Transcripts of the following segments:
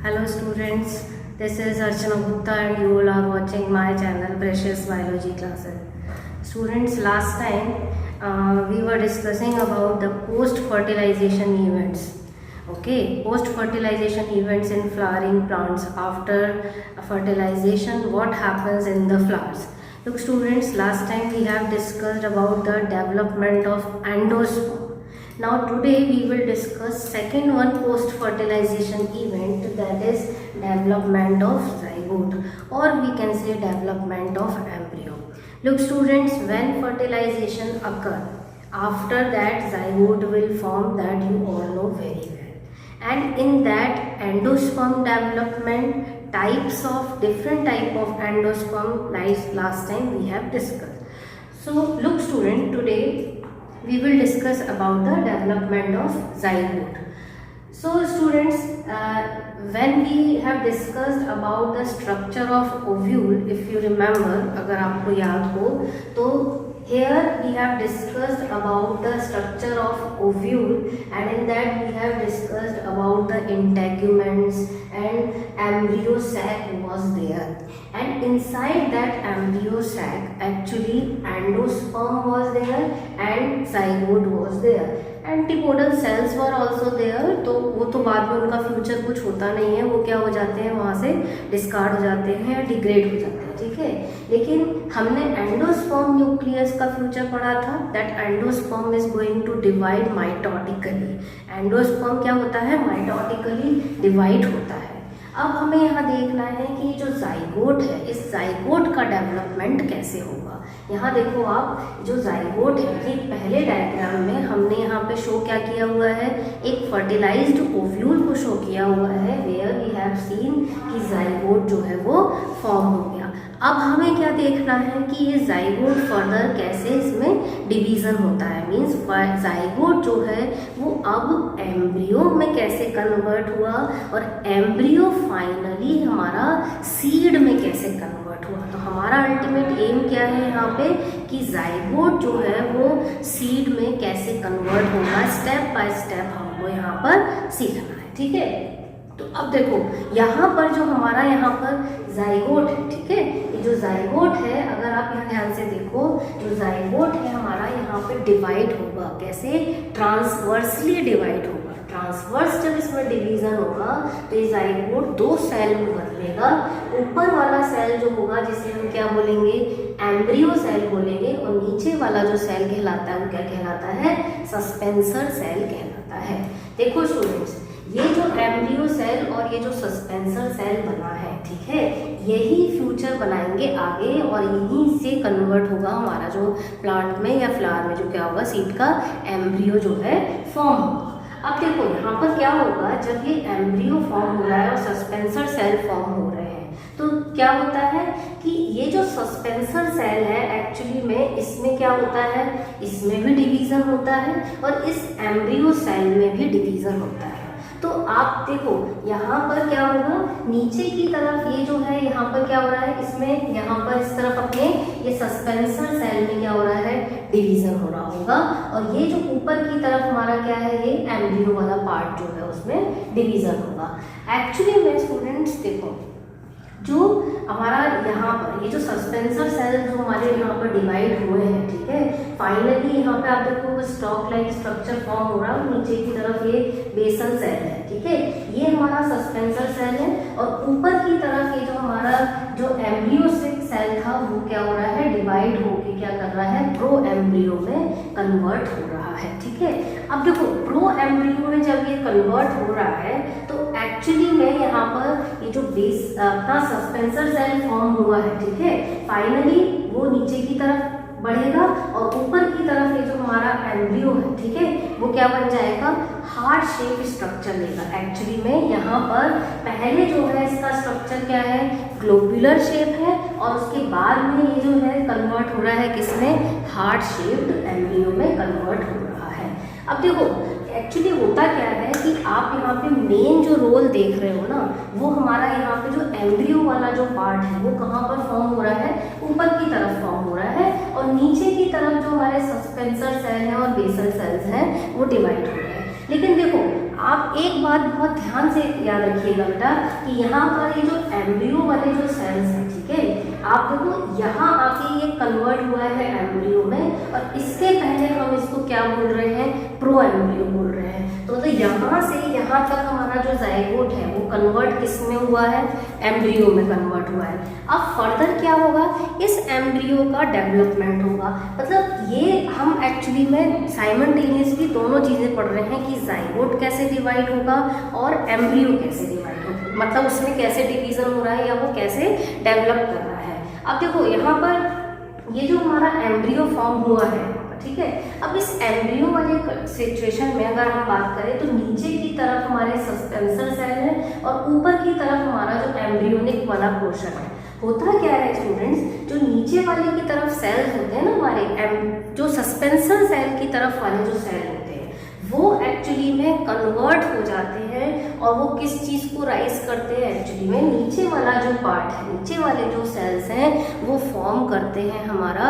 Hello students, this is Archana Gupta and you all are watching my channel Precious Biology Classes. Students, last time we were discussing about the post-fertilization events. Okay, post-fertilization events in flowering plants. After fertilization, what happens in the flowers? Look students, last time we have discussed about the development of endosperm. Now today we will discuss second one post-fertilization event, that is development of zygote, or we can say development of embryo. Look students, when fertilization occur, after that zygote will form, that you all know very well. And in that endosperm development, different type of endosperm, like last time we have discussed. So look student, today we will discuss about the development of zygote. So students, when we have discussed about the structure of ovule, if you remember, अगर आपको याद हो तो here we have discussed about the structure of ovule, and in that we have discussed about the integuments and embryo sac was there, and inside that embryo sac actually endosperm was there and zygote was there. Antipodal cells were also there, तो वो तो बाद में उनका future कुछ होता नहीं है, वो क्या हो जाते हैं, वहाँ से डिस्कार्ड हो जाते हैं या डिग्रेड हो जाते हैं, ठीक है। लेकिन हमने एंडोस्पर्म न्यूक्लियस का फ्यूचर पढ़ा था, that endosperm is going to divide mitotically. Endosperm क्या होता है, माइटोटिकली डिवाइड होता है। अब हमें यहाँ देखना है कि जो जाइगोट है, इस जाइगोट का डेवलपमेंट कैसे होगा। यहाँ देखो आप, जो जाइगोट है, ये पहले डायग्राम में हमने यहाँ पे शो क्या किया हुआ है, एक फर्टिलाइज्ड ओव्यूल को शो किया हुआ है, वेयर वी हैव सीन कि जाइगोट जो है वो फॉर्म हो गया। अब हमें क्या देखना है कि ये जाइगोट फर्दर कैसे इसमें डिवीजन होता है, मीन्स जाइगोट जो है वो अब एम्ब्रियो में कैसे कन्वर्ट हुआ, और एम्ब्रियो फाइनली हमारा सीड में कैसे कन्वर्ट हुआ। तो हमारा अल्टीमेट एम क्या है यहाँ पे कि जाइगोट जो है वो सीड में कैसे कन्वर्ट होगा, स्टेप बाय स्टेप हमको यहाँ पर सीखना है, ठीक है। तो अब देखो यहाँ पर जो हमारा यहाँ पर जाइगोट है, ठीक है, ये जो जाइगोट है, अगर आप यहाँ ध्यान से देखो, जो जाइगोट है हमारा यहाँ पे डिवाइड होगा कैसे, ट्रांसवर्सली डिवाइड होगा। ट्रांसवर्स जब इसमें डिवीजन होगा तो ये जाइगोट दो सेल में बदलेगा। ऊपर वाला सेल जो होगा जिसे हम क्या बोलेंगे, एम्ब्रियो सेल बोलेंगे, और नीचे वाला जो सेल कहलाता है वो क्या कहलाता है, सस्पेंसर सेल कहलाता है। देखो स्टूडेंट्स, ये जो एम्ब्रियो सेल और ये जो सस्पेंसर सेल बना है, ठीक है, यही फ्यूचर बनाएंगे आगे, और यहीं से कन्वर्ट होगा हमारा जो प्लांट में या फ्लावर में जो क्या होगा, सीड का एम्ब्रियो जो है फॉर्म होगा। अब देखो यहाँ पर क्या होगा, जब ये एम्ब्रियो फॉर्म हो रहा है और सस्पेंसर सेल फॉर्म हो रहे हैं, तो क्या होता है कि ये जो सस्पेंसर सेल है एक्चुअली में इसमें क्या होता है, इसमें भी डिवीजन होता है और इस एम्ब्रियो सेल में भी डिवीजन होता है। तो आप देखो यहाँ पर क्या होगा, नीचे की तरफ ये जो है यहाँ पर क्या हो रहा है, इसमें यहाँ पर इस तरफ अपने ये सस्पेंसर सेल में क्या हो रहा है, डिवीजन हो रहा होगा, और ये जो ऊपर की तरफ हमारा क्या है, ये एम्ब्रियो वाला पार्ट जो है उसमें डिवीजन होगा। एक्चुअली में स्टूडेंट्स देखो, जो हमारा यहाँ पर ये जो सस्पेंसर सेल जो हमारे यहाँ पर डिवाइड हुए हैं, ठीक है, फाइनली यहाँ पे आप देखो स्टॉक लाइक स्ट्रक्चर फॉर्म हो रहा है, नीचे की तरफ ये बेसल सेल है, ठीक है, ये हमारा सस्पेंसर सेल है, और ऊपर की तरफ ये जो हमारा जो एम्ब्रियोसिक सेल था वो क्या हो रहा है, डिवाइड होके क्या कर रहा है, प्रो एम्ब्रियो में कन्वर्ट हो रहा है, ठीक है। अब देखो प्रो एम्ब्रियो में जब ये कन्वर्ट हो रहा है तो एक्चुअली में यहाँ पर ये जो बेस अपना सस्पेंसर सेल फॉर्म हुआ है, ठीक है, फाइनली वो नीचे की तरफ बढ़ेगा और ऊपर की तरफ ये जो हमारा एम्ब्रियो है, ठीक है, वो क्या बन जाएगा, हार्ट शेप स्ट्रक्चर लेगा। एक्चुअली में यहाँ पर पहले जो है इसका स्ट्रक्चर क्या है, ग्लोबुलर शेप है, और उसके बाद में ये जो है कन्वर्ट हो रहा है किसमें, हार्ट शेप्ड एम्ब्रियो में कन्वर्ट हो रहा है। अब देखो एक्चुअली होता क्या है कि आप यहाँ पे मेन जो रोल देख रहे हो ना, वो हमारा यहाँ पे जो एम्ब्रियो वाला जो पार्ट है वो कहाँ पर फॉर्म हो रहा है, ऊपर की तरफ फॉर्म हो रहा है, और नीचे की तरफ जो हमारे सस्पेंसर सेल हैं और बेसल सेल्स हैं वो डिवाइड हो रहे हैं। लेकिन देखो आप एक बात बहुत ध्यान से याद रखिएगा बेटा कि यहाँ पर ये जो एम्ब्रियो वाले जो सेल्स हैं, ठीक है, आप देखो यहाँ आके ये कन्वर्ट हुआ है एम्ब्रियो में, और इससे पहले हम इसको क्या बोल रहे हैं, प्रो एम्ब्रियो बोल रहे हैं। तो यहाँ से यहाँ तक हमारा जो जाइगोट है वो कन्वर्ट किस में हुआ है, एम्ब्रियो में कन्वर्ट हुआ है। अब फर्दर क्या होगा, इस एम्ब्रियो का डेवलपमेंट होगा। मतलब ये हम एक्चुअली में साइमल्टेनियसली दोनों चीज़ें पढ़ रहे हैं कि जाइगोट कैसे डिवाइड होगा और एम्ब्रियो कैसे डिवाइड होगा, मतलब उसमें कैसे डिवीजन हो रहा है या वो कैसे डेवलप कर रहा है। अब देखो यहाँ पर ये जो हमारा एम्ब्रियो फॉर्म हुआ है, ठीक है, अब इस एम्ब्रियो वाले सिचुएशन में अगर हम बात करें तो नीचे की तरफ हमारे सस्पेंसर सेल है और ऊपर की तरफ हमारा जो एम्ब्रियोनिक वाला पोर्शन है। होता क्या है स्टूडेंट्स, जो नीचे वाले की तरफ सेल्स होते हैं ना हमारे, जो सस्पेंसर सेल की तरफ वाले जो सेल होते हैं वो एक्चुअली में कन्वर्ट हो जाते हैं और वो किस चीज़ को राइज करते हैं, एक्चुअली में नीचे वाला जो पार्ट है, नीचे वाले जो सेल्स हैं वो फॉर्म करते हैं हमारा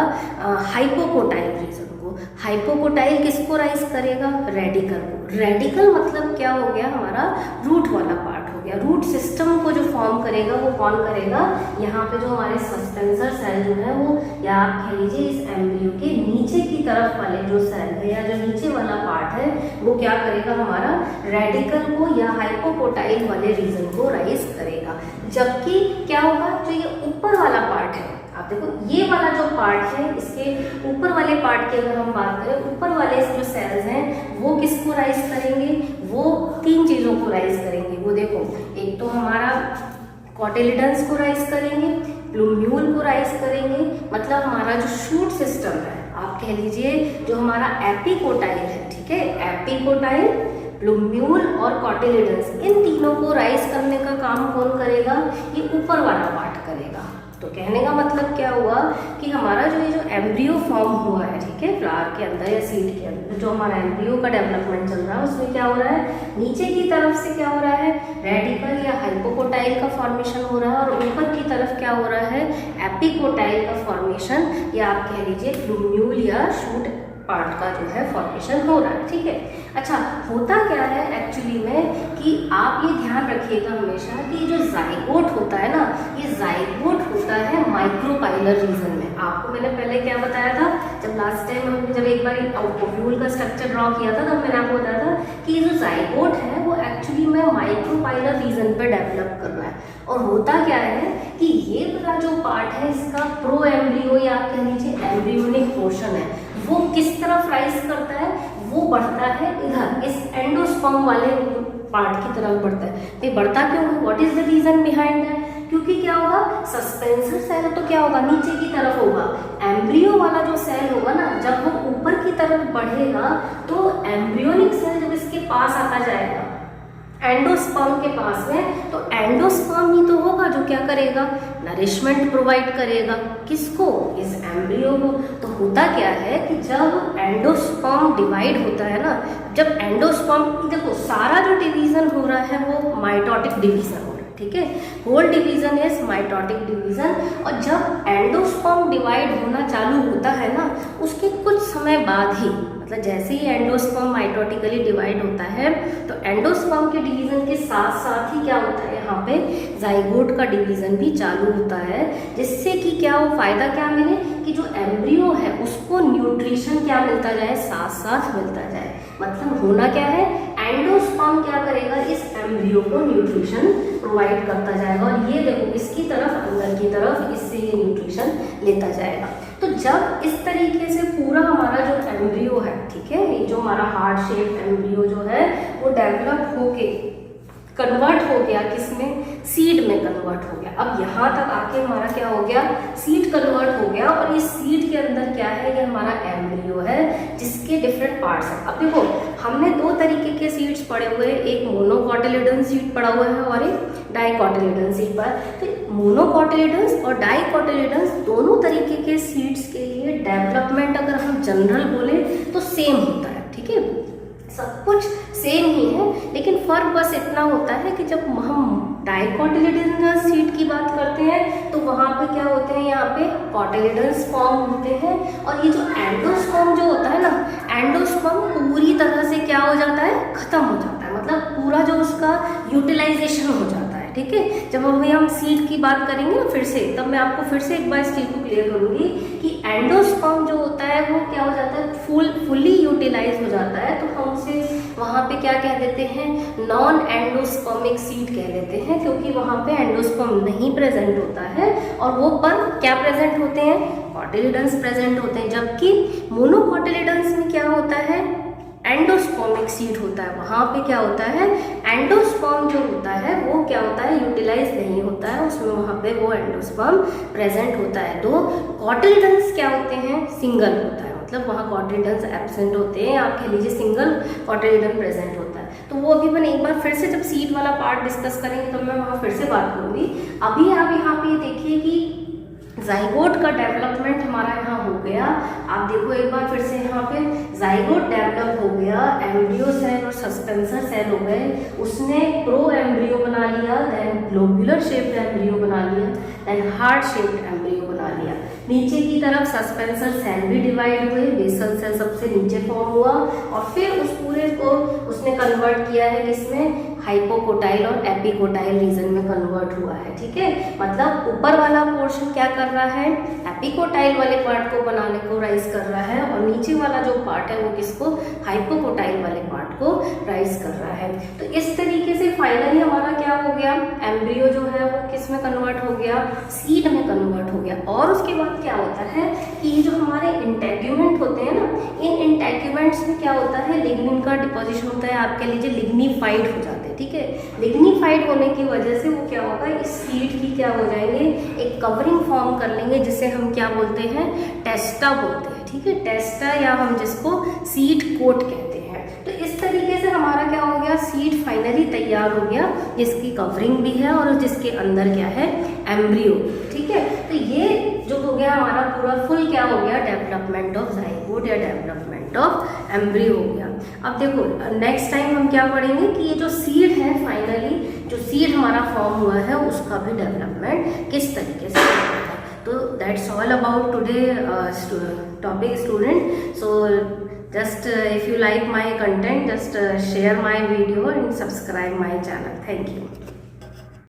हाइपोकोटाइल रीजन को। हाइपोकोटाइल किसको राइज करेगा, रेडिकल को। रेडिकल मतलब क्या हो गया, हमारा रूट वाला पार्ट हो गया। रूट सिस्टम को जो फॉर्म करेगा वो कौन करेगा, यहाँ पे जो हमारे सस्पेंसर सेल जो है वो, या आप कह लीजिए इस एम्ब्रियो के नीचे की तरफ वाले जो सेल है या जो नीचे वाला पार्ट है वो क्या करेगा, हमारा रेडिकल को या हाइपोकोटाइल वाले रीजन को राइज करेगा। जबकि क्या होगा, जो ये ऊपर वाला पार्ट है, आप देखो ये वाला जो पार्ट है, इसके ऊपर वाले पार्ट की अगर हम बात करें, ऊपर वाले जो सेल्स हैं वो किसको राइज करेंगे, वो तीन चीज़ों को राइज करेंगे। वो देखो, एक तो हमारा कॉटिलिडन्स को राइज करेंगे, प्लूम्यूल को राइज करेंगे, मतलब हमारा जो शूट सिस्टम है, आप कह लीजिए जो हमारा एपिकोटाइल है, ठीक है, एपिकोटाइल, प्लूम्यूल और कॉटिलिडन्स, इन तीनों को राइज करने का काम कौन करेगा, ये ऊपर वाला पार्ट करेगा। तो कहने का मतलब क्या हुआ कि हमारा जो ये जो एम्ब्रियो फॉर्म हुआ है, ठीक है, फ्लावर के अंदर या सीड के अंदर जो हमारा एम्ब्रियो का डेवलपमेंट चल रहा है, उसमें क्या हो रहा है, नीचे की तरफ से क्या हो रहा है, रेडिकल या हाइपोकोटाइल का फॉर्मेशन हो रहा है, और ऊपर की तरफ क्या हो रहा है, एपिकोटाइल का फॉर्मेशन, या आप कह लीजिए प्लूम्यूल या शूट पार्ट का जो है फॉर्मेशन हो रहा है, ठीक है। अच्छा, होता क्या है एक्चुअली में कि आप ये ध्यान रखिएगा हमेशा कि जो जाइगोट होता है ना, ये जाइगोट होता है माइक्रोपाइलर रीजन में। आपको मैंने पहले क्या बताया था, जब लास्ट टाइम हमने जब एक बार ओव्यूल का स्ट्रक्चर ड्रॉ किया था, तब मैंने आपको बताया था कि ये जो जाइगोट है वो एक्चुअली में माइक्रोपाइलर रीजन पे डेवलप कर रहा है। और होता क्या है कि ये वाला जो पार्ट है इसका प्रो एम्ब्रियो या आप कह लीजिए एम्ब्रियोनिक पोर्शन है, वो किस तरफ राइज करता है, वो बढ़ता है इधर इस एंडोस्पर्म वाले पार्ट की तरफ बढ़ता है। तो बढ़ता क्यों है, what is the reason behind that, क्योंकि क्या होगा, सस्पेंसर सेल तो क्या होगा, नीचे की तरफ होगा, एम्ब्रियो वाला जो सेल होगा ना, जब वो ऊपर की तरफ बढ़ेगा तो एम्ब्रियोनिक सेल जब इसके पास आता जाएगा एंडोस्पर्म के पास में, तो एंडोस्पर्म ही तो होगा जो क्या करेगा, नरिशमेंट प्रोवाइड करेगा, किसको, इस एम्ब्रियो को। तो होता क्या है कि जब एंडोस्पर्म डिवाइड होता है ना, जब एंडोस्पर्म, देखो सारा जो डिवीजन हो रहा है वो माइटोटिक डिवीजन हो रहा है, ठीक है, whole division is mitotic division. और जब एंडोस्पर्म डिवाइड होना चालू होता है ना, उसके कुछ समय बाद ही, मतलब जैसे ही एंडोस्पर्म माइटोटिकली डिवाइड होता है, तो एंडोस्पर्म के डिवीजन के साथ साथ ही क्या होता है, यहाँ पे जाइगोट का डिवीजन भी चालू होता है, जिससे कि क्या हो, फायदा क्या मिले कि जो एम्ब्रियो है उसको न्यूट्रिशन क्या मिलता जाए, साथ साथ मिलता जाए। मतलब होना क्या है, एंडोस्पर्म क्या करेगा, इस एम्ब्रियो को न्यूट्रिशन प्रोवाइड करता जाएगा, और ये देखो इसकी तरफ, अंदर की तरफ, इससे ये न्यूट्रिशन लेता जाएगा। तो जब इस तरीके से पूरा हमारा जो एम्ब्रियो है, ठीक है, ये जो हमारा हार्ट शेप एम्ब्रियो जो है वो डेवलप होके कन्वर्ट हो गया, किसमें, सीड में कन्वर्ट हो गया। अब यहाँ तक आके हमारा क्या हो गया, सीड कन्वर्ट हो गया, और इस सीड के अंदर क्या है, ये हमारा एम्ब्रियो है जिसके डिफरेंट पार्ट्स हैं। अब देखो हमने दो तरीके के सीड्स पढ़े हुए हैं, एक मोनोकॉटिलिडन सीड पढ़ा हुआ है और एक डाइकॉटिलिडन सीड पर। तो मोनोकॉटिलिडन्स और डाइकॉटिलिडन्स दोनों तरीके के सीड्स के लिए डेवलपमेंट अगर हम जनरल बोले तो सेम होता है, ठीक है, सब कुछ सेम ही है, लेकिन फर्क बस इतना होता है कि जब हम डाइकॉटिलिडन सीड की बात करते हैं तो वहाँ पे क्या होते हैं, यहाँ पे कॉटिलिडन्स फॉर्म होते हैं, और ये जो एंडोस्पर्म जो होता है ना, एंडोस्पर्म पूरी तरह से क्या हो जाता है, खत्म हो जाता है, मतलब पूरा जो उसका यूटिलाइजेशन हो जाता है। ठीक है, जब अभी हम सीड की बात करेंगे ना फिर से, तब मैं आपको फिर से एक बार इस चीज को क्लियर करूंगी कि एंडोस्पर्म जो होता है वो क्या हो जाता है, फुली यूटिलाइज हो जाता है, तो हम उसे वहाँ पे क्या कह देते हैं, नॉन एंडोस्पर्मिक सीड कह देते हैं, क्योंकि वहाँ पे एंडोस्पर्म नहीं प्रेजेंट होता है और वो पर क्या प्रेजेंट होते हैं, कॉटिलिडन्स प्रेजेंट होते हैं। जबकि मोनोकॉटिलिडन्स में क्या होता है, एंडोस्पर्मिक सीड होता है, वहाँ पे क्या होता है, एंडोस्पर्म जो होता है वो क्या होता है, यूटिलाइज नहीं होता है, उसमें वहाँ पे वो एंडोस्पर्म प्रेजेंट होता है। तो कॉटिलिडन्स क्या होते हैं, सिंगल होता है, मतलब वहाँ कॉटिलिडन्स एब्सेंट होते हैं, आप कह लीजिए सिंगल कॉटिलिडन प्रेजेंट होता है। तो वो अभी मैंने एक बार फिर से जब सीड वाला पार्ट डिस्कस करेंगे तो मैं वहाँ फिर से बात करूँगी। अभी आप यहाँ पे देखिए कि जाइगोट का डेवलपमेंट हमारा यहाँ हो गया। आप देखो एक बार फिर से यहाँ पे जाइगोट डेवलप हो गया, एम्ब्रियो सेल और सस्पेंसर सेल हो गए, उसने प्रो एम्ब्रियो बना लिया, देन ग्लोबुलर शेप्ड एम्ब्रियो बना लिया, देन हार्ट शेप्ड एम्ब्रियो बना लिया। नीचे की तरफ सस्पेंसर सेल भी डिवाइड हुए, बेसल सेल सबसे नीचे फॉर्म हुआ और फिर उस पूरे को उसने कन्वर्ट किया है किसमें, हाइपोकोटाइल और एपिकोटाइल रीजन में कन्वर्ट हुआ है। ठीक है, मतलब ऊपर वाला पोर्शन क्या कर रहा है, एपिकोटाइल वाले पार्ट को बनाने को राइज कर रहा है और नीचे वाला जो पार्ट है वो किसको, हाइपोकोटाइल वाले पार्ट को राइज कर रहा है। तो इस तरीके से फाइनली हमारा क्या हो गया, एम्ब्रियो जो है वो किस में कन्वर्ट हो गया, सीड में कन्वर्ट हो गया। और उसके बाद क्या होता है कि ये जो हमारे इंटेग्यूमेंट होते हैं ना, इन इंटेग्यूमेंट्स में क्या होता है, लिग्निन का डिपोजिशन होता है, आप कह लीजिए लिग्निफाइड हो जाते हैं। ठीक है, लिग्निफाइड होने की वजह से वो क्या होगा, इस सीड की क्या हो जाएंगे, एक कवरिंग फॉर्म कर लेंगे जिसे हम क्या बोलते हैं, टेस्टा बोलते हैं। ठीक है, टेस्टा या हम जिसको सीड कोट कहते हैं। तो इस तरीके से हमारा क्या हो गया, सीड फाइनली तैयार हो गया, जिसकी कवरिंग भी है और जिसके अंदर क्या है, एम्ब्रियो। ठीक है, तो ये जो हो गया हमारा पूरा फुल क्या हो गया, डेवलपमेंट ऑफ जाइगोट या डेवलपमेंट ऑफ एम्ब्रियो हो गया। अब देखो नेक्स्ट टाइम हम क्या पढ़ेंगे कि ये जो सीड है, फाइनली जो सीड हमारा फॉर्म हुआ है उसका भी डेवलपमेंट किस तरीके से होता है। तो that's all about today topic student. So just if you like my content, just share my video and subscribe my channel. Thank you.